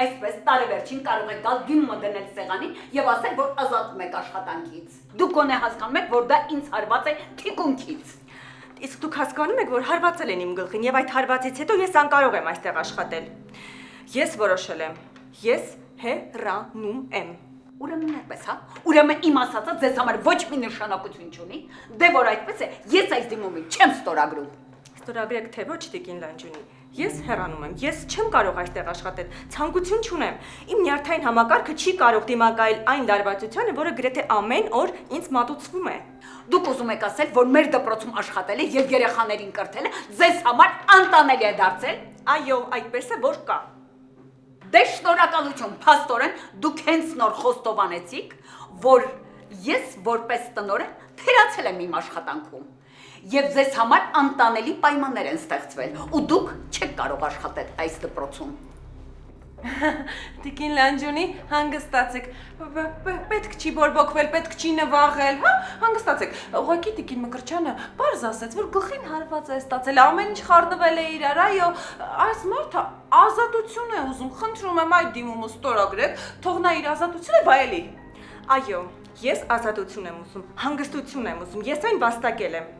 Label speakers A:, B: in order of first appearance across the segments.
A: այսպես տարեվերջին կարող եք գալ դիմումը դնել սեղանին եւ ասել, որ ազատվում եք աշխատանքից։ Դուք գոնե հասկանում եք, որ դա ինձ հարված է թիկունքից։
B: Իսկ դուք հասկանում եք, որ հարվածել են իմ գլխին եւ այդ հարվածից հետո ես անկարող եմ այստեղ աշխատել։ Ես որոշել եմ։ Ես հեռանում եմ։
A: Ուրեմն այդպես, հա։ Ուրեմն իմ ասածը ձեզ համար ոչ մի նշանակություն չունի։ Դե որ այդպես է, ես այս դիմումից չեմ ստորագրում։
B: Ստորագրեք թե ոչ, Տիկին Լանջունի։ Ես հեռանում եմ։ Ես չեմ կարող այստեղ աշխատել։ Ցանկություն չունեմ։ Իմ նյարդային համակարգը չի կարող դիմակայել այն լարվածությանը, որը գրեթե ամեն օր ինձ մատուցվում է։
A: Դուք ուզում եք ասել, որ մեր դպրոցում աշխատելը եւ երեխաներին կրթելը ձեզ համար անտանելի է դարձել։
B: Այո, այդպես է, որ կա։
A: Դե շնորհակալություն, փաստորեն դուք հենց նոր խոստովանեցիք, որ ես որպես տնօրեն թերացել եմ իմ աշխատանքում եւ ձեզ համար անտանելի պայմաններ են ստեղծվել ու դուք չեք կարող աշխատել այս դպրոցում։
B: Տիկին Լանջունի, հանգստացեք, պետք չի բորբոքվել, պետք չի նվաղել, հա, հանգստացեք, ուղղակի Տիկին Մկրտչյանը պարզ ասեց, որ գլխին հարված է ստացել, ամեն ինչ խառնվել է իրար, այո, այս մարդը ազատություն է ուզում, խնդրում եմ այդ դիմումը ստորագրեք, թող նա իր ազատությունը վայելի։ Այո, ես ազատություն եմ ուզում, հանգստություն եմ ուզում, ես այն վաստակել եմ։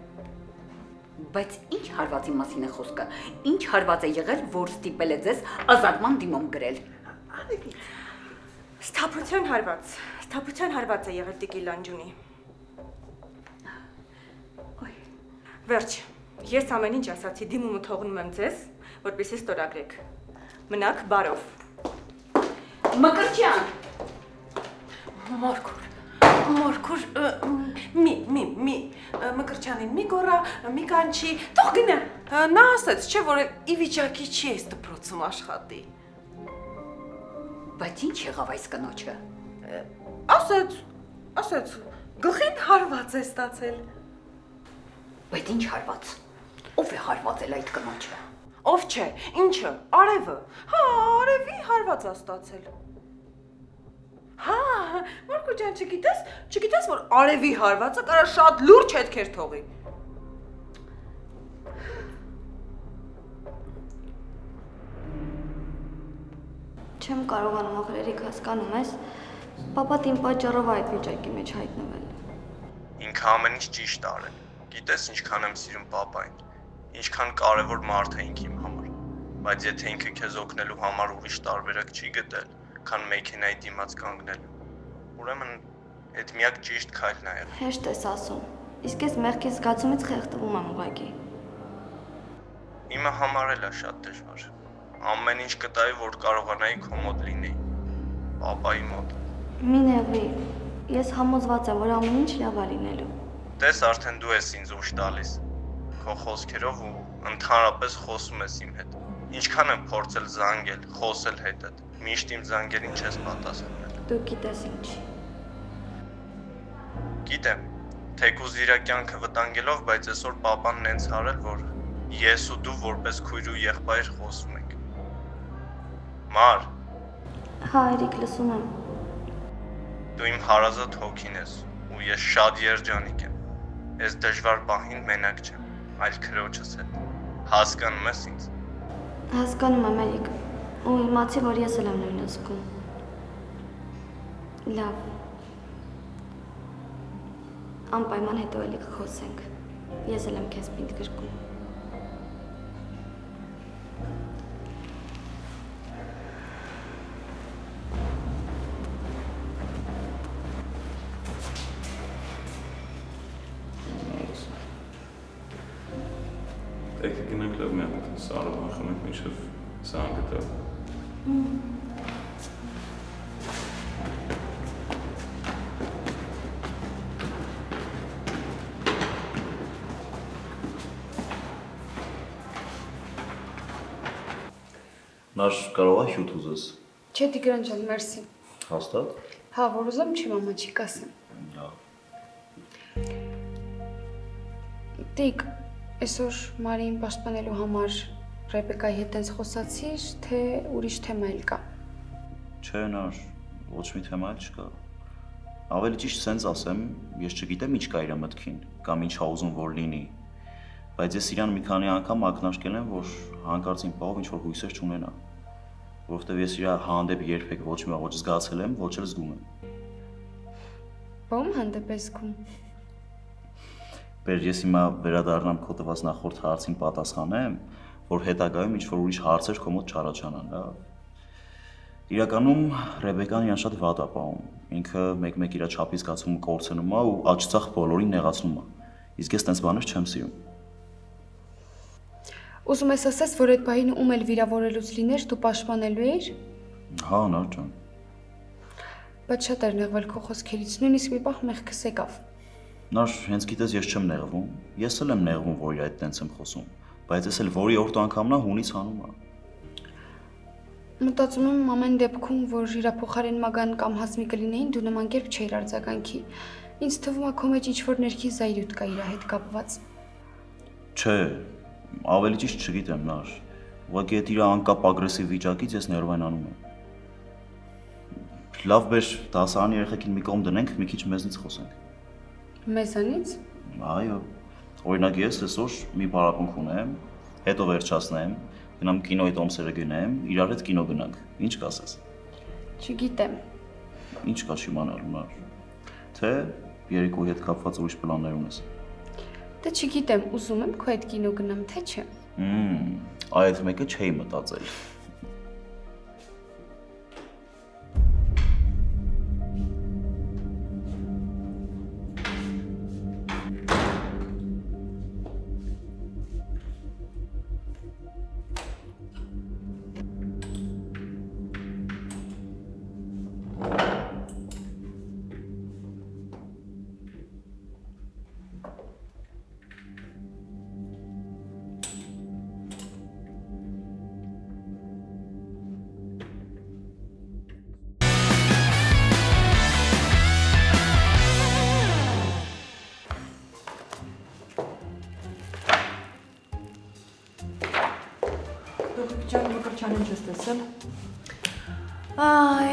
A: Բայց ինչ հարվածի մասին է խոսքը, ինչ հարված է եղել, որ ստիպել է ձեզ ազատման դիմում գրել։
B: Սթափության հարված է եղել Տիկին Լանջունի։ Վերջ, ես ամեն ինչ ասացի, դիմումը թողնում եմ ձեզ, որպեսզի ստորագրեք։ Մնաք բարով։
A: Մկրտչյան։
B: Մորքուր, Մկրտչյանին մի գորա, մի կանչի, թող գնա։ Նա ասեց, չէ, որ ի վիճակի չի այս դպրոցում աշխատի։
A: Բայց ինչ եղավ այս կնոջը։
B: Ասեց, գլխին հարված է ստացել։
A: Բայց ինչ հարված։ Ով է հարվածել այդ կնոջը։
B: Ով չէ, ինչը, արևը։ Հա, արևի հարված է ստացել։ Հա, Մորքուր ջան, չգիտես, որ արևի հարվածը կարա շատ լուրջ հետքեր թողի։
C: Չեմ կարողանում ախրերիք հասկանում ես, պապատ իմ պատճառով այդ վիճակի մեջ հայտնվել։
D: Ինքը ամեն ինչ ճիշտ արել։ Գիտես ինչքան եմ սիրում պապային, ինչքան կարևոր մարդ է ինքը իմ համար։ Բայց եթե ինքը քեզ օգնելու համար ուրիշ տարբերակ չի գտել, քան մեքենայի դիմաց կանգնելու, ուրեմն այդ միակ ճիշտ քայլն է եղել։
C: Հեշտ ես ասում, իսկ ես մեղքի զգացումից խեղդվում եմ ուղղակի։
D: Իմը համար էլ է շատ դժվար։ Ամեն ինչ կտայի, որ կարողանայի քո մոտ լինեի, պապայի մոտ։
C: Մի նեղվի, ես համոզված եմ, որ ամեն ինչ լավ է լինելու։
D: Տես արդեն դու ես ինձ ուժ տալիս, քո խոսքերով ու ընդհանրապես խոսում ես իմ հետ։ Ինչքան եմ փորձել զանգել, խոսել հետդ, միշտ իմ զանգերին չես պատասխանել։
C: Դու գիտես ինչ։
D: Գիտեմ, թեկուզ իր կյանքը վտանգելով, բայց այսօր պապան նենց արել, որ ես ու դու որպես քույր ու եղբայր խոսում ենք։ Մար։
C: Հա, Երիկ, լսում եմ։
D: Դու իմ հարազատ հոգին ես ու ես շատ երջանիկ եմ։ Ես դժվար պահին մենակ չեմ, այլ քրոջս հետ։ Հասկանում ես ինձ։
C: Հասկանում եմ, Երիկ, ու իմացի, որ ես էլ եմ նույնը զգում։ Լավ։ Անպայման հետո էլի կխոսենք։ Ես էլ եմ քեզ պինդ գրկում։
E: Եկեք գնանք լավ մի հատ սարով խմենք մինչև սան գտավ։
F: Նար կարող է հյութ ուզես։
G: Չէ, Տիգրան ջան, մերսի։
F: Հաստատ։
G: Հա, որ ուզեմ, չի մամաչիկ ասեմ։ Տիկ, այսօր Մարիին պաշտպանելու համար Ռեբեկայի հետ տենց խոսացիր, թե ուրիշ թեմա էլ կա։
F: Չէ, Նար, ոչ մի թեմա էլ չկա։ Ավելի ճիշտ սենց ասեմ, ես չգիտեմ ինչ կա իր մտքին, կամ ինչ ա ուզում որ լինի։ Բայց ես իրան մի քանի անգամ ակնարկել եմ, որ հանկարծ իմ պահով ինչ-որ հույսեր չունենա։ որովհետև ես իր հանդեպ երբեք ոչ մի ոչ զգացել եմ, ոչ էլ զգում եմ։
G: Ո՞մ հանդեպ ես զգում։
F: Բեր ես հիմա վերադառնամ քո տված նախորդ հարցին պատասխանեմ, որ հետագայում ինչ-որ ուրիշ հարցեր քո մոտ չառաջանան, լավ։ Իրականում Ռեբեկան իրան շատ վատ է պահում։ Ինքը մեկ-մեկ իր չափի զգացումը կորցնում է ու աչծախ բոլորին նեղացնում է։ Իսկ ես տենց բաներ չեմ սիրում։
G: Ուզում ես ասես, որ այդ բային ում էլ վիրավորելուց լիներ, դու պաշտպանելու էիր։
F: Հա, նոր ջան։
G: Բայց շատ էր նեղվել քո խոսքերից, նույնիսկ մի պահ մեղքս եկավ։
F: Նոր, հենց գիտես ես չեմ նեղվում։ Ես էլ եմ նեղվում, որ այդ տենց եմ խոսում, բայց ես էլ որի օրդ անգամն է հունից հանում է։
G: Մտածում եմ ամեն դեպքում, որ իր փոխարեն Մագան կամ Հասմի կլինեին, դու նման կերպ չէիր արձագանքի։ Ինձ թվում է քո մեջ ինչ-որ ներքի զայրույթ կա իր հետ կապված։
F: Չէ, ավելի ճիշտ չգիտեմ, նար։ Ուղղակի այդ իր անկապ ագրեսիվ վիճակից ես ներվայնանում եմ։ Լավ բեր, դասարանի երեխեքին մի կողմ դնենք, մի քիչ մեզնից խոսենք։
G: Մեզանից։
F: Այո։ Օրինակ ես այսօր մի բարապունք ունեմ, հետո վերջացնեմ, գնամ կինոյի տոմսերը գնեմ, իրար հետ կինո գնանք։ Ինչ կասես։
G: Չգիտեմ։
F: Ինչ կա իմանալու, նար։ Թե երեկոյի հետ կապված ուրիշ պլաններ ունես։
G: Դե չգիտեմ, ուզում եմ քո հետ կինո գնամ, թե չէ։
F: Այդ մեկը չէի մտածել։
B: Ջան, Մկրտչյանին չես տեսել։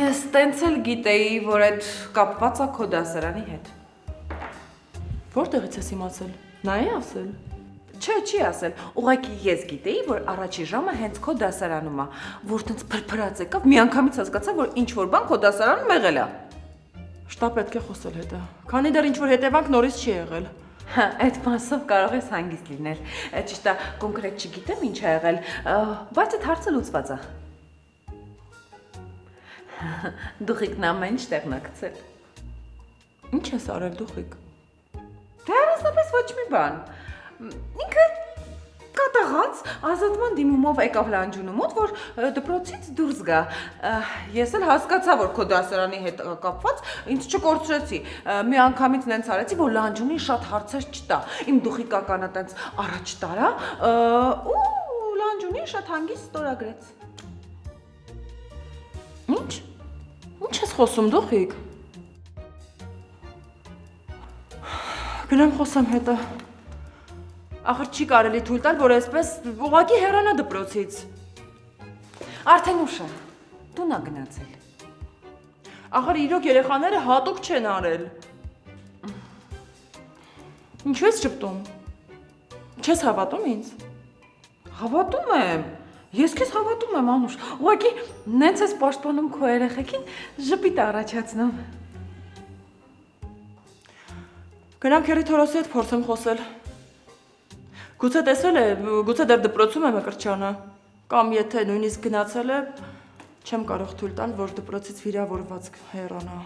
B: Ես տենց էլ գիտեի, որ այդ կապված է քո դասարանի հետ։ Որտեղից ես իմացել։ Նա է ասել։ Չէ, չի ասել։ Ուղղակի ես գիտեի, որ առաջի ժամը հենց քո դասարանում է, որ տենց փրփրած եկավ, միանգամից հասկացա, որ ինչ որ բան քո դասարանում մեղել է։ Շտապ պետք է խոսել հետը։ Քանի դեռ ինչ որ հետևանք նորից չի եղել։ Հա, այդ մասով կարող ես հանգիստ լինել։ Ճիշտ է, կոնկրետ չգիտեմ ինչ ա եղել, բայց այդ հարցը լուծված է։ Դուխիկն ամեն ինչ տեղնակցել։ Ինչ ես արել դուխիկ։ Դե առանձնապես ոչ մի բան։ Ինքը կատաղած ազատման դիմումով եկավ լանջունու մոտ, որ դպրոցից դուրս գա։ Ես էլ հասկացա, որ քո դասարանի հետ կապված ինձ չկորցրեցի։ Մի անգամից նենց արեցի, որ լանջունին շատ հարցեր չտա։ Իմ դուխիկականը տենց առաջ տարա ու լանջունին շատ հանգիստ ստորագրեց։ Ինչ։ Ինչ ես խոսում դուխիկ։ Գնամ խոսեմ հետը։ Ախր չի կարելի թույլ տալ, որ այսպես ուղղակի հեռանա դպրոցից։ Արդեն ուշ է, տուն ա գնացել։ Ախր իրոք երեխաները հատուկ չեն արել։ Ինչու ես ճպտում։ Չես հավատում ինձ։ Հավատում եմ։ Ես քեզ հավատում եմ, Անուշ։ Ուղղակի նենց ես պաշտպանում քո երեխեքին, ժպիտ առաջացնում։ Գնամ քերի Թորոսի հետ փորձեմ խոսել։ Գուցե տեսել է, գուցե դեռ դպրոցում է Մկրտչյանը, կամ եթե նույնիսկ գնացել է, չեմ կարող թույլ տալ, որ դպրոցից վիրավորված հեռանա։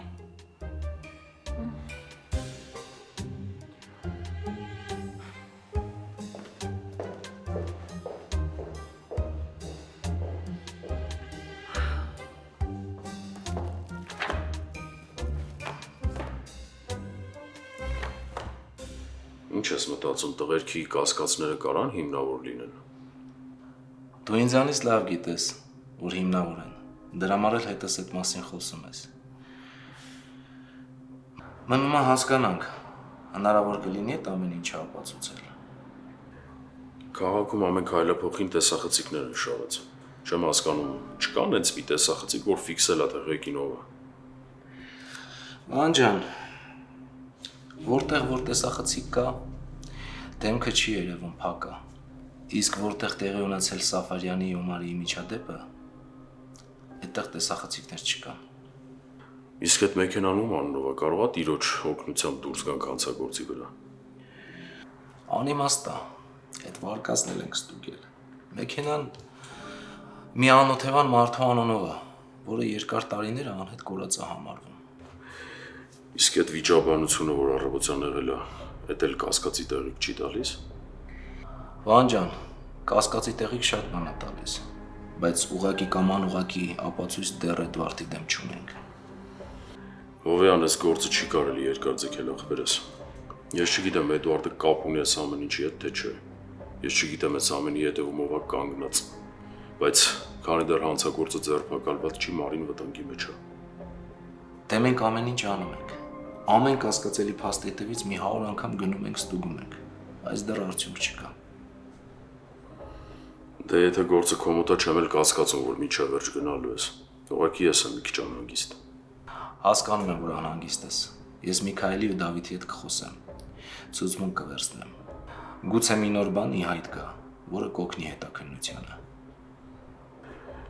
H: Ինչ ես մտածում, տղերքի կասկածները կարան հիմնավոր լինեն։
I: Դու ինձանից լավ գիտես, որ հիմնավոր են։ Դրա համար էլ հետս այդ մասին խոսում ես։ Մնում է հասկանանք, հնարավոր կլինի այդ ամեն ինչը ապացուցել։
H: Քաղաքում ամեն քայլափոխին տեսախցիկներ են շարացել։ Չեմ հասկանում, չկան այնց մի տեսախցիկ, որ ֆիքսել է տեղեկինով է։
I: Ման ջան, որտեղ որ տեսախցիկ կա, դեմքը չի երևում փակ է։ Իսկ որտեղ տեղի ունեցել Սաֆարյանի ու Մարիի միջադեպը, այդտեղ տեսախցիկներ չկան։
H: Իսկ այդ մեքենան ում անունով է, կարող է տիրոջ օգնությամբ դուրս գան կանցագործի վրա։
I: Անիմաստ է, այդ վարկածն էլ ենք ստուգել։ Մեքենան մի անօթևան մարդու անունով է, որը երկար տարիներ անհետ կորած է համարվում։
H: Իսկ այդ վիճաբանությունը, որ առավոտյան եղել է, այդ էլ կասկածի տեղիք չի տալիս։
I: Վան ջան, կասկածի տեղիք շատ բան է տալիս, բայց ուղակի կամ անուղակի ապացույց դեռ այդ վարդի դեմ չունենք։
H: Հովեան, այս գործը չի կարելի երկար ձգել ախպերս։ Ես չգիտեմ Էդուարդը կապ ունի այս ամեն ինչի հետ, թե չէ։ Ես չգիտեմ այս ամենի հետևում ով է կանգնած, բայց քանի դեռ հանցագործը ձերբակալված չի, Մարին վտանգի մեջ է։
I: Դե մենք ամեն ինչ անում ենք։ Ամեն կասկածելի փաստի հետևից մի 100 անգամ գնում ենք, ստուգում ենք, բայց դեռ արդյունք չկա։
H: Դե եթե գործը քո մոտ է, չեմ էլ կասկածում, որ միջև վերջ գնալու ես։ Ուղղակի ես եմ մի քիչ անհանգիստ։
I: Հասկանում եմ, որ անհանգիստ ես։ Ես Միքայելի ու Դավիթի հետ կխոսեմ։ Ցուցմունք կվերցնեմ։ Գուցե մի նոր բան ի հայտ գա, որը կօգնի հետաքննությանը։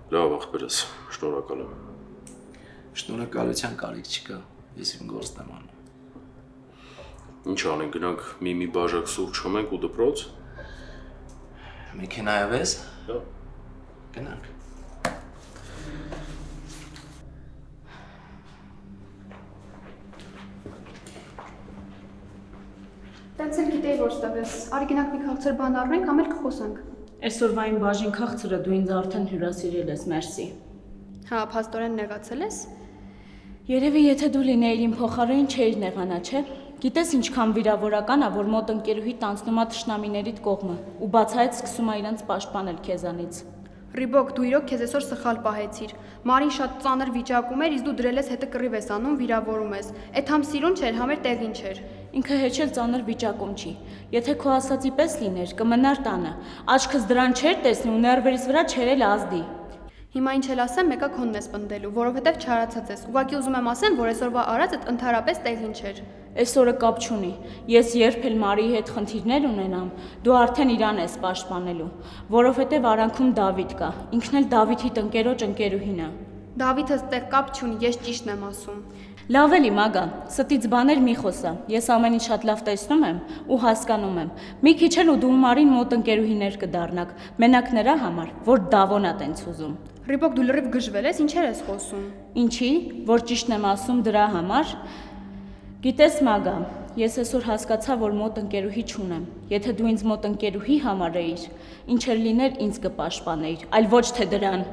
H: Լավ, ախպերս, շնորհակալ եմ։
I: Շնորհակալության կարիք չկա, ես իմ գործն եմ անում։
H: Ինչ անենք, գնանք մի բաժակ սուրճ խմենք ու դպրոց։
I: Մեքենայով ես։
H: Լավ։
I: Գնանք։
G: Տենց էլ գիտեի, որ ստավես։ Արի գնանք մի քաղցր բան առնենք, համ էլ կխոսանք։
J: Այսօրվային բաժին քաղցրը դու ինձ արդեն հյուրասիրել ես, մերսի։
G: Հա, փաստորեն նեղացել ես։
J: Երևի եթե դու լինեիր իմ փոխարեն չէիր նեղանա, չէ՞։ Գիտես ինչքան վիրավորական է, որ մոտ ընկերուհիդ անցնում է թշնամիներիդ կողմը ու բացահայտ սկսում է իրենց պաշտպանել քեզանից։
G: Ռիբոկ, դու իրոք քեզ այսօր սխալ պահեցիր։ Մարին շատ ծանր վիճակում էր, իսկ դու դրել ես հետը կռիվ ես անում, վիրավորում ես։ Այդ համ սիրուն չէր, համ էլ տեղին չէր։
J: Ինքը հեչ էլ ծանր վիճակում չի։ Եթե քո ասացի պես լիներ, կմնար տանը։ Աչքս դրան չէր տեսնի ու ներվերից վրա չէր էլ ազդի։
G: Հիմա ինչ էլ ասեմ, մեկը քոնն ես պնդելու, որովհետև չարացած ես։ Ուղղակի ուզում եմ ասեմ, որ այսօրվա արածդ ընդհանրապես տեղին չէր։
J: Այսօրը կապ չունի։ Ես երբ էլ Մարիի հետ խնդիրներ ունենամ, դու արդեն իրան ես պաշտպանելու, որովհետև արանքում Դավիթ կա։ Ինքն էլ Դավիթի տնկերոջ ընկերուհին է։
G: Դավիթը ստեղ կապ չունի, ես ճիշտն եմ ասում։
J: Լավ էլի մագա, ստից բաներ մի խոսա։ Ես ամեն ինչ շատ լավ տեսնում եմ ու հասկանում եմ։ Մի քիչ էլ ու դու Մարին մոտ ընկերուհիներ կդառնաք, մենակ նրա համար, որ Դավոնա տենց ուզում։
G: Ռիբոկ, դու լրիվ գժվել ես, ինչեր ես խոսում։
J: Ինչի, որ ճիշտն եմ ասում դրա համար։ Գիտես մագա, ես այսօր հասկացա, որ մոտ ընկերուհի չունեմ։ Եթե դու ինձ մոտ ընկերուհի համարեիր, ինչ էլ լիներ ինձ կպաշտպանեիր, այլ ոչ թե դրան։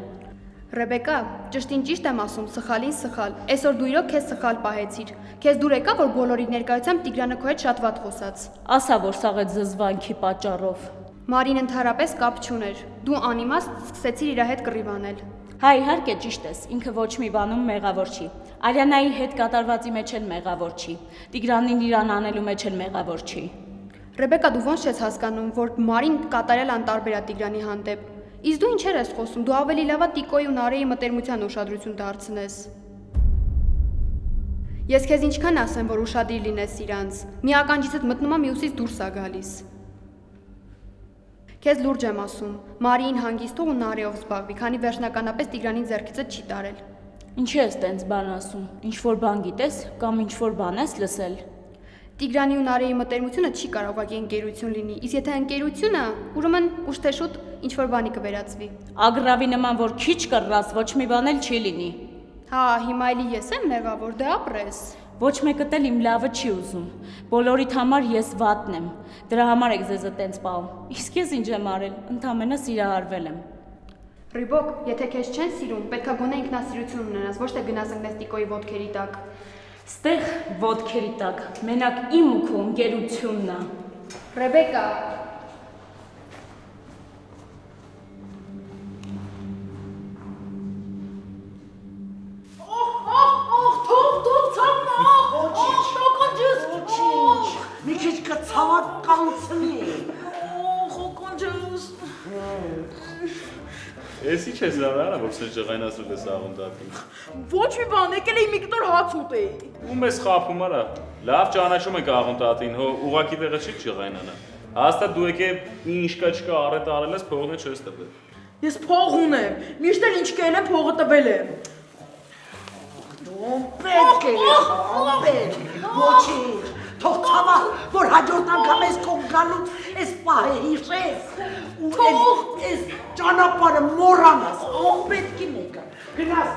G: Ռեբեկա, ճշտին ճիշտ եմ ասում, սխալին սխալ։ Այսօր դու իրոք քեզ սխալ պահեցիր։ Քեզ դուր եկա, որ բոլորի ներկայությամբ Տիգրանը քո հետ շատ վատ խոսաց։
J: Ասա, որ սաղ այդ զզվանքի պատճառով։
G: Մարին ընդհանրապես կապ չուներ։ Դու անիմաստ սկսեցիր իր հետ կռիվ անել։
J: Հա, իհարկե ճիշտ ես, ինքը ոչ մի բանում մեղավոր չի։ Արյանայի հետ կատարվածի մեջ էլ մեղավոր չի։ Տիգրանին իրան անելու մեջ էլ մեղավոր չի։
G: Ռեբեկա, դու ոնց ես հասկանում, որ Մարին կատարել անտարբեր է Տիգրանի հանդեպ։ Իսկ դու ինչեր ես խոսում, դու ավելի լավ է Տիկոյի ու Նարեի մտերմության ուշադրություն դարձնես։ Ես քեզ ինչքան ասեմ, որ ուշադիր լինես իրանց։ Մի ականջիցդ մտնում է, մյուսից դուրս է գալիս։ Քեզ լուրջ եմ ասում, Մարիին հանգիստող ու Նարեով զբաղվի, քանի վերջնականապես Տիգրանին ձեռքիցդ չի տարել։
J: Ինչի ես տենց բան ասում, ինչ-որ բան գիտես կամ ինչ-որ բան ես լսել։
G: Տիգրանի ու Նարեի մտերմությունը չի կարող ուղղակի ընկերություն լինի, իսկ եթե ընկերությունը, ուրեմն ուշ թե շուտ ինչ-որ բանի կվերածվի։
J: Ագրավի նման որ քիչ կռած, ոչ մի բան էլ չի լինի։
G: Հա, հիմա էլի ես եմ մեղավոր, դե ապրես։
J: Ոչ մեկը էլ իմ լավը չի ուզում։ Բոլորիդ համար ես վատն եմ։ Դրա համար եք ձեզ տենց պահում։ Իսկ ես ինչ եմ արել, ընդամենը սիրահարվել եմ։
G: Ռիբոկ, եթե քեզ չեն սիրում, պետքա գոնե ինքնասիրություն ունենաս, ոչ թե գնաս ընկնես Տիկոյի ոտքերի տակ։
J: Ստեղ ոտքերի տակ, մենակ իմ ու քո ընկերությունն է։
G: Ռեբեկա,
K: մի քիչ կցավակ կանցնի։
E: Ես ինչ ես դառնա, որ սենց ջղայնացրել ես աղոնդատին։
K: Ոչ մի բան, եկել էի մի կտոր հաց ուտեի։
E: Ում ես խափում արա։ Լավ ճանաչում եք աղոնդատին, հո ուղակի տեղը չի ջղայնանա։ Հաստատ դու եկե ինչ կա չկա առետ արել ես, փողն չես տվել։
K: Ես փող ունեմ, միշտ էլ ինչ կել եմ փողը տվել եմ։
L: Պետք է, ոչինչ, թող ցավա, որ հաջորդ անգամ ես քո գալուց այս պահը հիշես ու այս ճանապարհը մոռանաս, պետք է մեկը, գնաս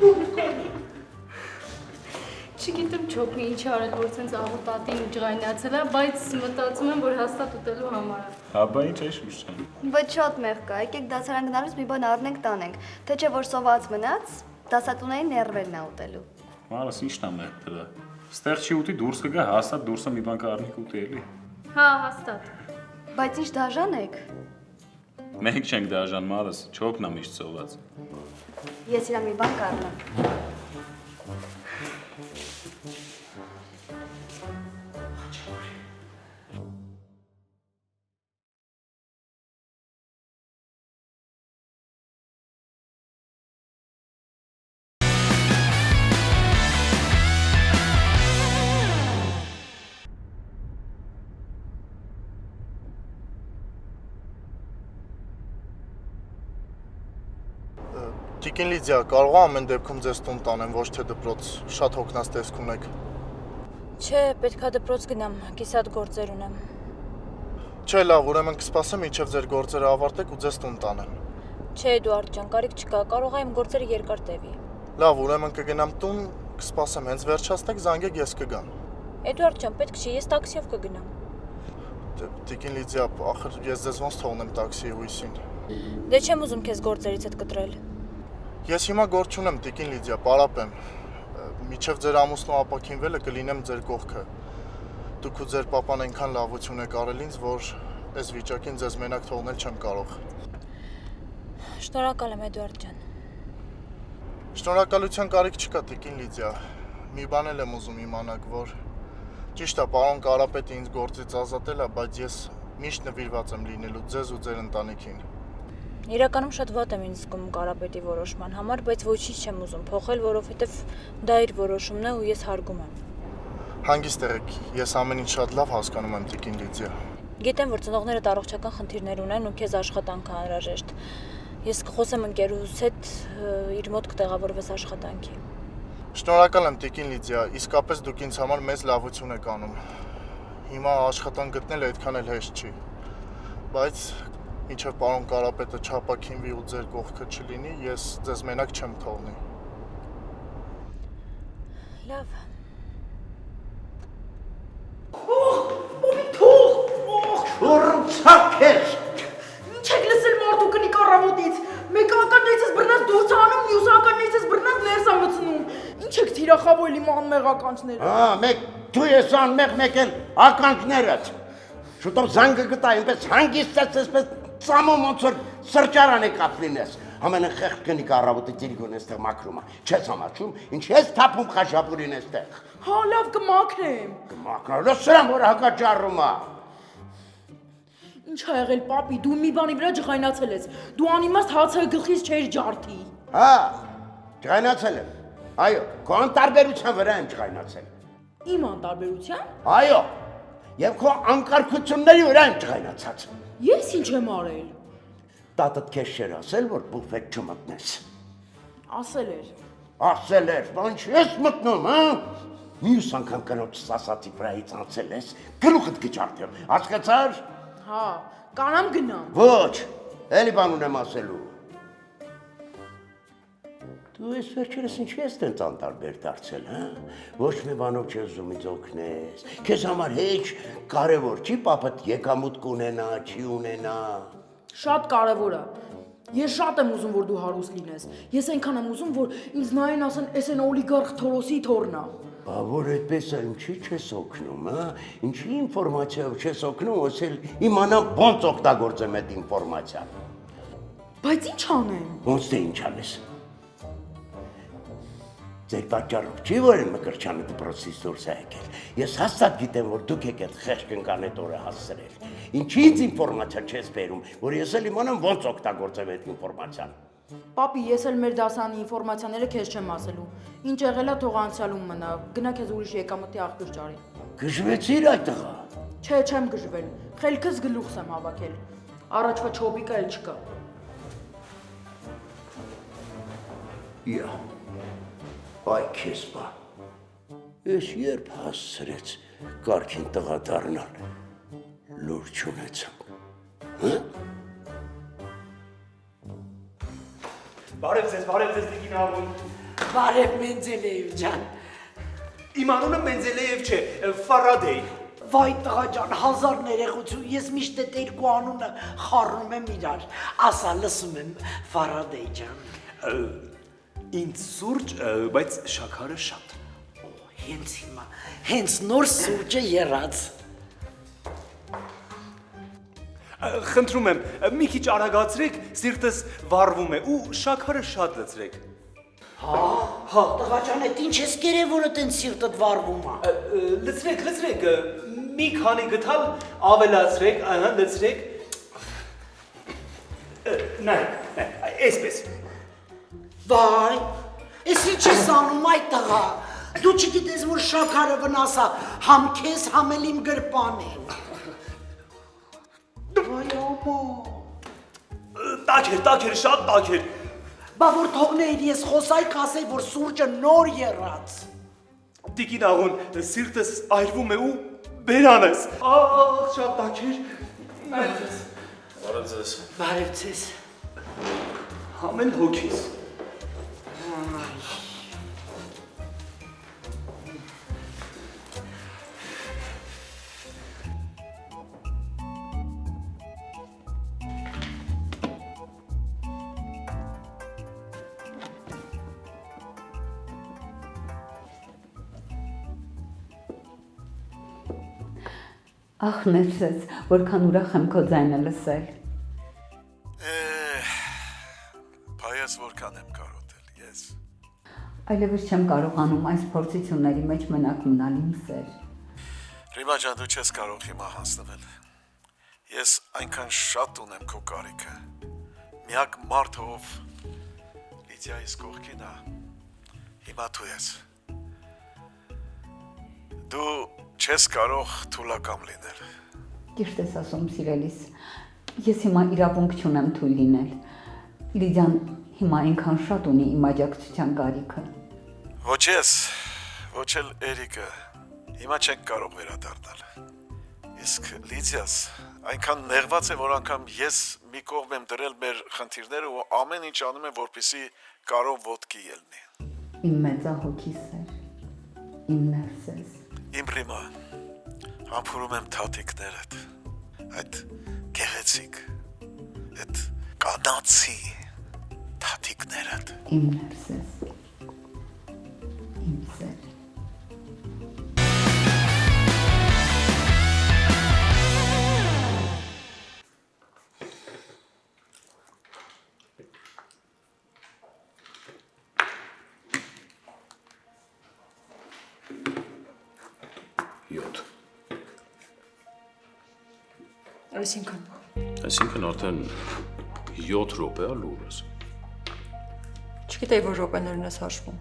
L: դու
G: Չգիտեմ չոքնի ինչ արել, որ ցենց աղոտատին ջղայնացել է, բայց մտածում եմ, որ հաստատ ուտելու համար է։
E: Հա, բա ինչ է շուշան։
C: Բայց շատ մեղ կա, եկեք դասարան գնալուց մի բան առնենք տանենք, թե չէ որ սոված մնաց, դասատուներին ներվելն է ուտելու։
E: Մարս ինչն է մեր դրա։ Ստեղ չի ուտի դուրս կգա, հաստատ դուրսը մի բան կառնիկ ուտի էլի։
G: Հա, հաստատ։
C: Բայց ինչ դաժան եք։
E: Մենք չենք դաժան մարս, չոքնա միշտ սոված։
C: Ես իրան մի բան կառնեմ։
M: Տիկին Լիդիա, կարող է ամեն դեպքում ձեզ տուն տանեմ, ոչ թե դպրոց, շատ հոգնած տեսք ունեք։
J: Չէ, պետքա դպրոց գնամ, կիսատ գործեր ունեմ։
M: Չէ, լավ, ուրեմն կսպասեմ, մինչև ձեր գործերը ավարտեք ու ձեզ տուն տանեմ։
J: Չէ, Էդուարդ ջան, կարիք չկա, կարող է իմ գործերը երկար տևի։
M: Լավ, ուրեմն կգնամ տուն, կսպասեմ, հենց վերջացնեք, զանգեք, ես կգամ։
J: Էդուարդ ջան, պետք չի, ես տաքսիով կգնամ։
M: Տիկին Լիդիա, ախր ես ձեզ ոնց թողնեմ տաքսիի հույսին։
J: Դե չեմ ուզում քեզ գործերից հետ կտրել։
M: Ես հիմա գործ չունեմ, Տիկին Լիդիա, պարապեմ։ Միջև ձեր ամուսնու ապակինվելը կլինեմ ձեր կողքը։ Դուք ու ձեր պապան այնքան լավություն եք արել ինձ, որ այս վիճակին ձեզ մենակ թողնել չեմ կարող։
J: Շնորհակալ եմ, Էդուարդ ջան։
M: Շնորհակալության կարիք չկա, Տիկին Լիդիա։ Մի բան էլ եմ ուզում իմանաք, որ ճիշտ է, պարոն Կարապետը ինձ գործից ազատել է, բայց ես միշտ նվիրված եմ լինելու ձեզ ու ձեր ընտանիքին։
J: Իրականում շատ վատ եմ ինձ զգում Կարապետի որոշման համար, բայց ոչինչ չեմ ուզում փոխել, որովհետև դա իր որոշումն է ու ես հարգում եմ։
M: Հանգիստ եղեք, ես ամեն ինչ շատ լավ հասկանում եմ, Տիկին Լիդիա։
J: Գիտեմ, որ ծնողներդ առողջական խնդիրներ ունեն ու քեզ աշխատանք անհրաժեշտ։ Ես կխոսեմ ընկերուհուս հետ, իր մոտ կտեղավորվես աշխատանքի։
M: Շնորհակալ եմ, Տիկին Լիդիա, իսկապես դուք ինձ համար մեծ լավություն եք անում։ Հիմա աշխատանք գտնելը այդքան էլ հեշտ չի։ Բայց մինչև պարոն Կարապետը չապակինվի ու ձեր կողքը չլինի, ես ձեզ մենակ չեմ թողնի։
J: Լավ։
L: Ուրցակ ես։
K: Ինչ եք լսել մարդու կնի կառավոտից։ Մեկ ականներից ես բռնած դուրս անում, մյուս ականներից ես բռնած ներս եմ մտնում։ Ինչ եք թիրախավորել իմ անմեղականցները։
L: Հա, մեկ դու ես անմեղ, մեկ էլ ականքներդ։ Շուտով զանգը գտա, այնպես հանգիստած այսպես ծամում ոնց որ սրճարան է կապ լինես։ Ամենը խեղճ կնի կառավոտի ծիրգուն էստեղ մաքրում է։ Չես համաչում, ինչ ես թափում խաշապուրին էստեղ։
K: Հա, լավ կմաքրեմ։
L: Կմաքրել ես սրան, որ հակաճառում է։
K: Ինչ ա եղել, պապի, դու մի բանի վրա ջղայնացել ես։ Դու անիմաստ հացը գլխից չէր ջարդի։
L: Հա, ջղայնացել եմ։ Այո, քո անտարբերության վրա եմ ջղայնացել։
K: Իմ անտարբերության։
L: Այո, եւ քո անկարգությունների վրա եմ ջղայնացած։
K: Ես ինչ եմ արել։
L: Տատդ քեզ չէր ասել, որ բուֆետ չմտնես։
K: Ասել էր։
L: Ասել էր, բան չես մտնում, հա։ Մյուս անգամ կնոջ սասացի վրայից անցել ես, գլուխդ կջարդեմ, հասկացար։
K: Հա, կանամ գնամ։
L: Ոչ, էլի բան ունեմ ասելու։ Դու ես վերջերս ինչի ես տենց անտարբեր դարձել, հա։ Ոչ մի բանով չես ուզում ինձ օգնես։ Քեզ համար հեչ կարևոր չի պապդ եկամուտ կունենա, չի ունենա։
K: Շատ կարևոր է։ Ես շատ եմ ուզում, որ դու հարուստ լինես։ Ես այնքան եմ ուզում, որ ինձ նայեն ասեն, «Էս են օլիգարխ Թորոսի թորն է»։
L: Բա որ այդպես է, ինչի չես օգնում, հա։ Ինչի ինֆորմացիայով չես օգնում, ասել իմանամ ոնց օգտագործեմ այդ ինֆորմացիան։
K: Բայց ինչ անեմ։
L: Ոնց թե ինչ անես։ Ձեր պատճառով չի, որ Մկրտչյանը դպրոցից դուրս է եկել։ Ես հաստատ գիտեմ, որ դուք եք այդ խեղճ ընկան այդ օրը հասցրել։ Ինչի ինձ ինֆորմացիա չես բերում, որ ես էլ իմանամ ոնց օգտագործեմ այդ ինֆորմացիան։
K: Պապի, ես էլ մեր դասանի ինֆորմացիաները քեզ չեմ ասելու։ Ինչ եղել է, թող անցյալում մնա։ Գնա քեզ ուրիշ եկամտի աղբյուր ջարի։
L: Գժվեցիր այդ տղա։
K: Չէ, չեմ գժվել։ Խելքս գլուխս եմ հավաքել։ Առաջվա չոբիկը էլ չկա։
L: Յա։ Բայ քեզ բա։ Ես երբ հասցրեց կարգին տղա դառնալ, լուր չունեցա։ Հա՞։
N: Բարև ձեզ Տիկին Աղոն։
K: Բարև Մենձելեև ջան։
N: Իմ անունը Մենձելեև չէ, Ֆարադեյ։
K: Վայ տղա ջան, հազար ներողություն, ես միշտ այդ երկու անունը խառնում եմ իրար։ Ասա լսում եմ Ֆարադեյ ջան։
N: Ինձ սուրճ, բայց շաքարը շատ։
K: Հենց հիմա, հենց նոր սուրճը եռած։
N: Խնդրում եմ, մի քիչ արագացրեք, սիրտս վառվում է ու շաքարը շատ լցրեք։
K: Հա, տղա ջան, այդ ինչ ես կերել, որ այդեն սիրտդ վառվում է։
N: Լցրեք, մի քանի գթալ ավելացրեք, ահա, լցրեք։ Նայ, այսպես։
K: Վայ, ես ինչ ես անում այդ տղա։ Դու չգիտես, որ շաքարը վնաս է, համ քեզ, համ էլ իմ գրպանին։ Վայ ամա։
N: Տաք էր, շատ տաք էր։
K: Բա որ թողնեիր ես խոսայ կասեի, որ սուրճը նոր եռած։
N: Տիկին Աղոն, սիրտս այրվում է ու բերանս։ Ահ, շատ տաք էր։
H: Բարև ձեզ։
K: Բարև ձեզ։
N: Ամեն հոգիս։
A: Ախ, ներսես, որքան ուրախ եմ քո ձայնը լսել։
O: Բայց որքան եմ կարոտել, ես։
A: Այլևս չեմ կարողանում այս փորձությունների մեջ մենակ մնալ իմ սեր։
O: Ռիմա ջան, դու չես կարող հիմա հանձնվել։ Ես այնքան շատ ունեմ քո կարիքը։ Միակ մարդը, ով Լիդիայիս կողքին է, հիմա դու ես։ Դու չես կարող թուլակամ լինել։
A: Ճիշտ ես ասում, սիրելիս, ես հիմա իրավունք չունեմ թույլ լինել։ Լիդիան հիմա այնքան շատ ունի իմ աջակցության կարիքը։
O: Ոչ ես, ոչ էլ Էրիկը, հիմա չենք կարող վերադառնալ։ Իսկ Լիդիաս այնքան նեղված է, որ անգամ ես մի կողմ եմ դրել մեր խնդիրները ու ամեն ինչ անում եմ, որպեսզի կարով ոտքի ելնի։
A: Իմ մեծահոգի սեր, իմ ներսես։
O: Իմ Ռիմա, համբուրում եմ թաթիկներդ, այդ գեղեցիկ, այդ կանացի թաթիկներդ։
A: Իմ ներսես, իմ սեր։
H: Այսինքն արդեն 7 րոպե է լուր ես։
B: Չգիտեի, որ րոպեներն ես հաշվում։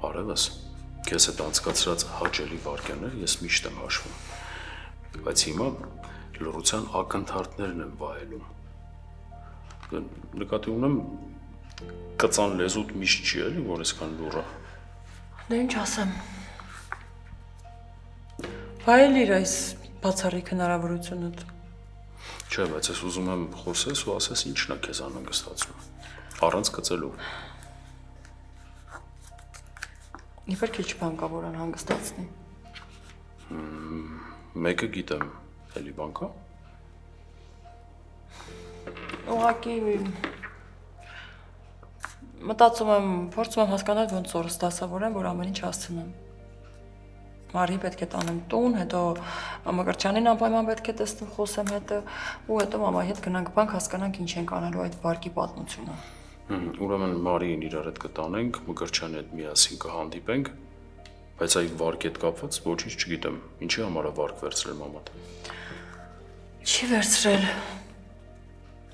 H: Արևս, քեզ հետ անցկացրած հաճելի վայրկյանները ես միշտ եմ հաշվում։ Բայց հիմա լռության ակնթարթներն եմ վայելում։ Նկատի ունեմ կծան լեզուդ միշտ չի էլի, որ այսքան լուռ է։
B: Դե ինչ ասեմ։ Վայելիր այս բացառիկ հնարավորությունդ։
H: Չէ, բայց ես ուզում եմ խոսես ու ասես ինչն է քեզ անհանգստացնում։ Առանց կծելու։
B: Իբր քիչ բան կա, որ անհանգստացնի։
H: Մեկը գիտեմ, էլի բան կա։
B: Ուղղակի մտածում եմ, փորձում եմ հասկանալ ոնց օրս դասավորեմ, որ ամեն ինչ հասցնեմ։ Մարի պետք է տանեմ տուն, հետո Մկրտչյանին անպայման պետք է տեսնեմ, խոսեմ հետը, ու հետո մամայի հետ գնանք բանկ, հասկանանք ինչ ենք անելու այդ վարկի պատմությունը։
H: Ուրեմն Մարիին իրար հետ կտանենք, Մկրտչյանի հետ միասին կհանդիպենք, բայց այդ վարկի հետ կապված ոչինչ չգիտեմ, ինչի համար է վարկ վերցրել մամատ։
B: Չի վերցրել։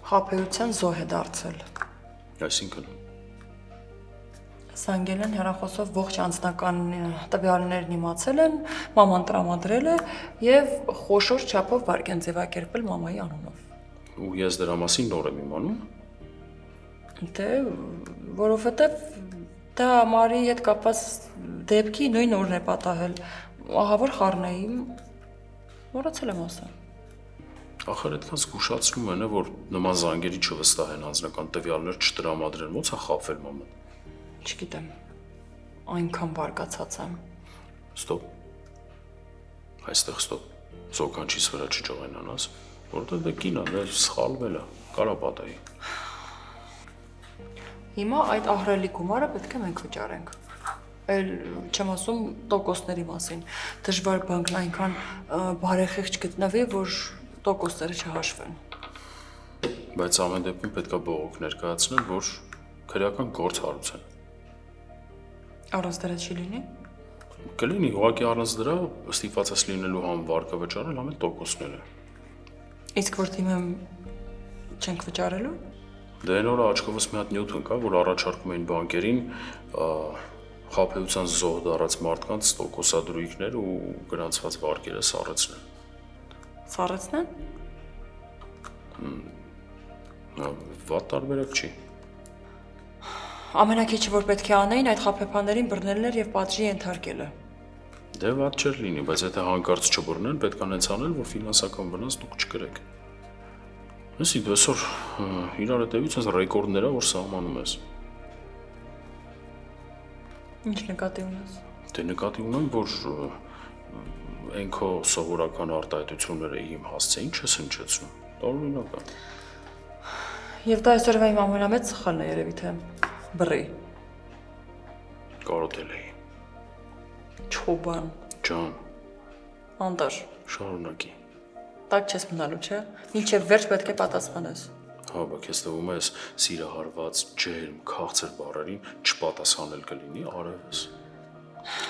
B: Խաբեության զոհ է դարձել։
H: Այսինքն
B: Զանգել են հեռախոսով ողջ անձնական տվյալներն իմացել են, մաման տրամադրել է եւ խոշոր չափով վարկ են ձևակերպել մամայի անունով։
H: Ու ես դրա մասին նոր եմ իմանում։
B: Դե, որովհետև դա Մարի հետ կապված դեպքի նույն օրն է պատահել։ Ահա որ խառնեի, մոռացել եմ ասել։
H: Ախր այդքան զգուշացնում են, որ նման զանգերի չվստահ են անձնական տվյալներ չտրամադրեն, ո՞նց է խաբվել մաման։
B: Չգիտեմ, այնքան բարկացած եմ։
H: Ստոպ։ Այստեղ ստոպ։ Սոկանչից վրա չճողենանաս, որտեղ դա կինա, դա սխալվել է, կարա պատահի։
B: Հիմա այդ ահռելի գումարը պետք է մենք վճարենք։ Էլ չեմ ասում տոկոսների մասին։ Դժվար բանկն այնքան բարեխիղճ գտնվի, որ տոկոսները չհաշվեն։
H: Բայց ամեն դեպքում պետք է բողոք ներկայացնել, որ քրեական գործ հարուցեն։
B: Առանց դրա չի լինի։
H: Կլինի, ուղղակի առանց դրա ստիպվածած լինելու համ վարկը վճարել, համ էլ տոկոսները։
B: Իսկ որ դիմեմ չենք վճարելու։
H: Դե այն օրը աչքովս մի հատ նյութ ընկա, որ առաջարկում էին բանկերին խաբեության զոհ դառած մարդկանց տոկոսադրույքներ ու գրանցված վարկերը սառեցնեն։
B: Սառեցնեն։
H: Վատ տարբերակ չի։
B: Ամենակիչը որ պետք է անեին այդ խաբեբաներին բռնելն էր եւ պատժի ենթարկելը։
H: Դե վատ չէր լինի, բայց եթե հանկարծ չբռնեն, պետք է նենց անել, որ ֆինանսական վնաս դուք չկրեք։ Լսի, դու այսօր իրար հետևից այս ռեկորդները որ սահմանում ես։
B: Ինչ նկատի ունես։
H: Դե նկատի ունեմ, որ այն քո սովորական արտահայտությունները իմ հասցեին չես հնչեցնում։ Տարօրինակ է։
B: Եվ դա այսօրվա իմ ամենամեծ սխալն է երևի թե բռի։
H: Կարոտել էի։
B: Չոբան։
H: Ջան։
B: Անդար։
H: Շարունակի։
B: Տակ չես մնալու, չէ՞։ Մինչև վերջ պետք է պատասխանես։
H: Հա, բայց ես թվում ես սիրահարված, ջերմ, քաղցր բառերին չպատասխանել կլինի, արևս։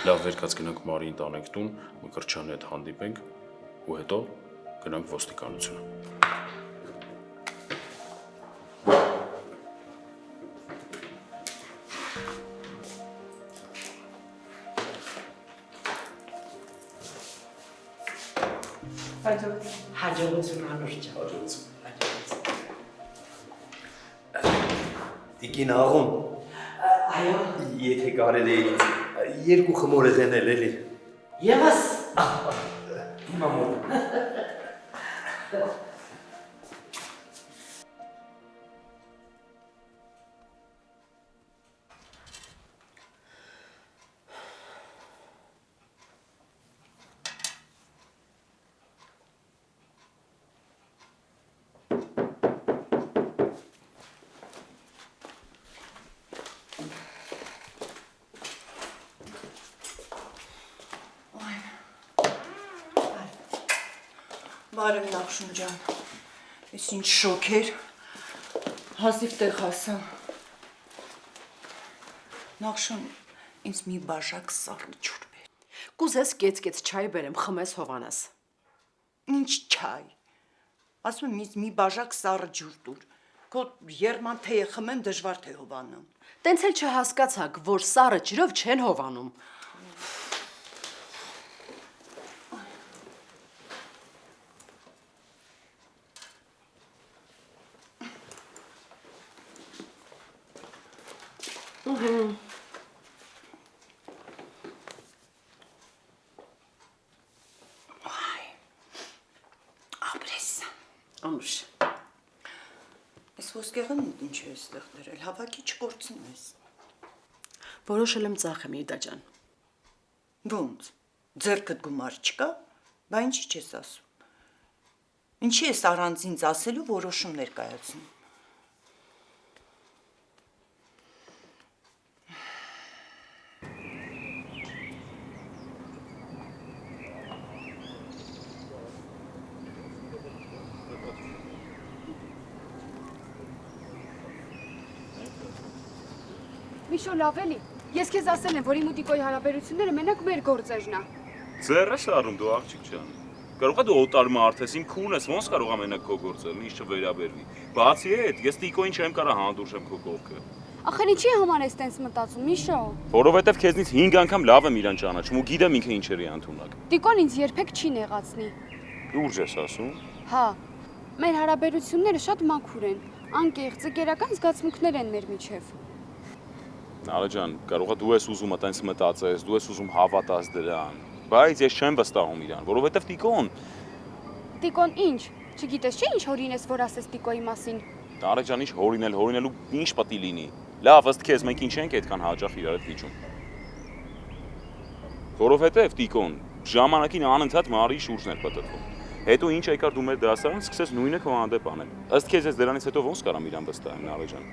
H: Լավ, վերկաց գնանք Մարիին տանենք տուն, Մկրտչյանի հետ հանդիպենք ու հետո գնանք ոստիկանություն։
P: Հաջողություն անուշ ջան։ Հաջողություն։
Q: Տիկին աղոն։
P: Այո։
Q: Եթե կարելի է ինձ երկու խմոր եղենել էլի։
P: Եվս։
Q: Հիմա մոտ։
B: Բարև Նախշուն ջան, ես ինչ շոկ էր, հազիվ տեղ հասա։ Նախշուն, ինձ մի բաժակ սառը ջուր բեր։
R: Կուզես կեց-կեց չայ բերեմ, խմես Հովանես։
B: Ինչ չայ։ Ասում եմ ինձ մի բաժակ սառը ջուր տուր։ Քո երման թեյը խմեմ դժվար թե հովանում։
R: Տենց էլ չհասկացաք, որ սառը ջրով չեն հովանում։
B: Ապրես։
R: Անուշ։
B: Ես ոսկեղն ինչ է այստեղ դրել, հավաքի չկործնում ես։
R: Որոշել եմ ծախեմ Իդա ջան։
B: Ոնց։ Ձեռքդ գումար չկա, բա ինչի չես ասում։ Ինչի ես առանց ինձ ասելու որոշում ներկայացնում։
G: Միշո լավ էլի։ Ես քեզ ասել եմ, որ իմ ու Տիկոյի հարաբերությունները մենակ մեր գործերն է։
E: Ձեռը շարում դու աղջիկ ջան։ Կարող է դու օտար մարդ ես, իմ քուն ես, ոնց կարող է մենակ քո գործերն, ինչ չվերաբերվի։ Բացի այդ, ես Տիկոյին չեմ կարող հանդուրժեմ քո կողքը։
G: Ախր ինչի համար ես տենց մտածում, Միշո։
E: Որովհետև քեզնից 5 անգամ լավ եմ իրան ճանաչում ու գիտեմ ինքը ինչերի ընդունակ։
G: Տիկոն ինձ երբեք չի նեղացնի։
E: Լուրջ ես ասում։
G: Հա, մեր հարաբերությունները շատ մաքուր են։ Անկեղծ գերական զգացմունքներ են մեր միջև։
E: Նարե ջան, կարող է դու ես ուզում այտենց մտածես, դու ես ուզում հավատաս դրան, բայց ես չեմ վստահում իրան, որովհետև Տիկոն…
G: Տիկոն ինչ։ Չգիտես չէ ինչ հորին ես, որ ասես Տիկոյի մասին։
E: Նարե ջան, ինչ հորինելու ինչ պատի լինի։ Լավ, ըստ քեզ մենք ինչ ենք այդքան հաճախ իրար հետ վիճում։ Որովհետև Տիկոն ժամանակին անընդհատ Մարիի շուրջն էր պատտվում։ Հետո ինչ եկար դու մեր դասարան, սկսես նույնը քո հանդեպ անել։ Ըստ քեզ ես դրանից հետո ոնց կարամ իրան վստահեմ, Նարե ջան։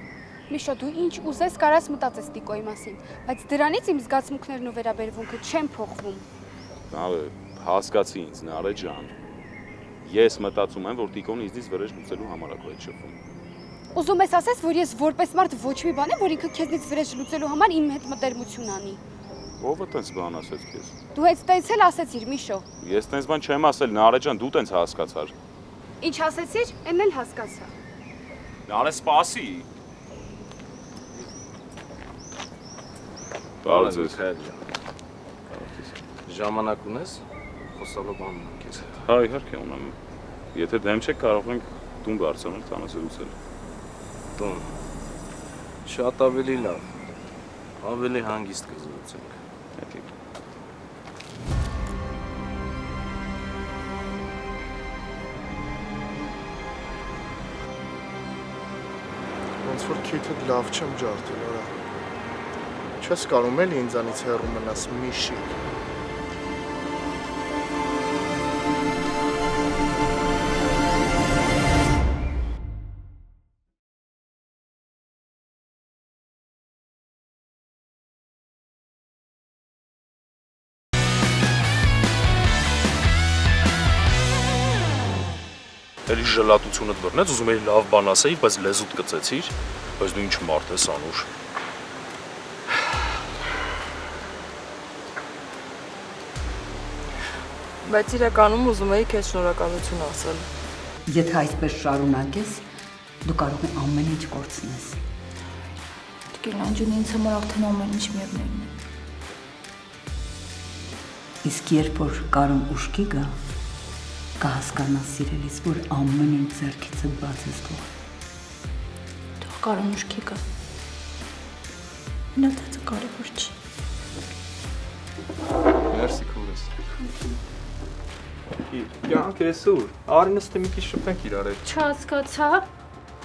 G: Միշո, դու ինչ ուզես կարաս մտածես Տիկոյի մասին, բայց դրանից իմ զգացմունքներն ու վերաբերմունքը չեն փոխվում։
E: Նարե, հասկացի ինձ, Նարե ջան։ Ես մտածում եմ, որ Տիկոն ինձնից վրեժ լուծելու համար է քո հետ շփվում։
G: Ուզում ես ասես, որ ես որպես մարդ ոչ մի բան եմ, որ ինքը քեզնից վրեժ լուծելու համար իմ հետ մտերմություն անի։
E: Ո՞վ է տենց բան ասեց քեզ։
G: Դու հենց տենց էլ ասեցիր, Միշո։
E: Ես տենց բան չեմ ասել, Նարե ջան, դու տենց հասկացար։
G: Ինչ ասեցիր, այն էլ հասկացա։
E: Նարե, սպասի։ Բարև ձեզ։
I: Ժամանակ ունես խոսալու բան ունեմ քեզ հետ։
E: Հա, իհարկե ունեմ։ Եթե դեմ չեք, կարող ենք տուն բարձրանալ, տանասերուցել։
I: Տուն։ Շատ ավելի լավ։ Ավելի հանգիստ կզրուցենք։
E: Եկեք։
M: Ոնց որ քիթդ լավ չեմ ջարդել, արա։ Չես կարում էլի ինձանից հեռու մնաս Միշի։
H: Էլի ժլատությունդ բռնեց, ուզում էի լավ բան ասեի, բայց լեզուդ կծեցիր, բայց դու ինչ մարդ ես, Անուշ։
S: Բայց իրականում ուզում էի քեզ շնորհակալություն ասել։
A: Եթե այսպես շարունակես, դու կարող ես ամեն ինչ կորցնես։
T: Տիկին Անջունի ինձ համար արդեն ամեն ինչ միևնույնն է։
A: Իսկ երբ որ կարում ուշքի գա, կհասկանաս սիրելիս, որ ամեն ինչ ձեռքիցդ բաց ես թողել։
T: Թող կարում ուշքի գա։ Մնացածը կարևոր չի։
N: Մերսի քուրս։ Կյանք էսուր, արի նստե մի քիչ շփվենք իրար հետ։
T: Չհասկացա։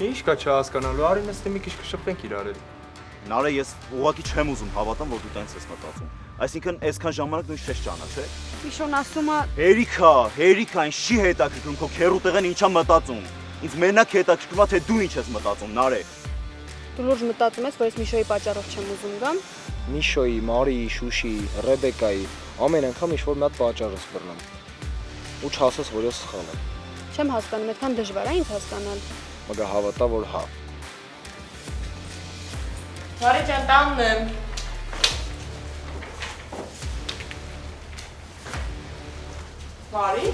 N: Ինչ կա չհասկանալու, արի նստե մի քիչ կշփվենք իրար հետ։
F: Նարե, ես ուղղակի չեմ ուզում հավատամ, որ դու տենց ես մտածում։ Այսինքն, այսքան ժամանակ դու չես ճանաչել։
G: Միշոն ասում է…
F: Հերիքա, ինչ չի հետաքրքրում քո քերուտեղեն ինչա մտածում։ Ինձ մենակ հետաքրքրում է, թե դու ինչ ես մտածում, Նարե։
G: Դու լուրջ մտածում ես, որ ես Միշոյի պատճառով չեմ ուզում գամ։
U: Միշոյի, Մարիի, Շուշի, Ռեբեկայի ամեն անգամ ինչ-որ մի հատ պատճառ ես բռնում։ Ու չասես, որ ես սխալ եմ։
G: Չեմ հասկանում, այդքան դժվար է ինձ հասկանալ։
U: Մգա հավատա, որ հա։
B: Մարի ջան, տանն եմ։ Մարի։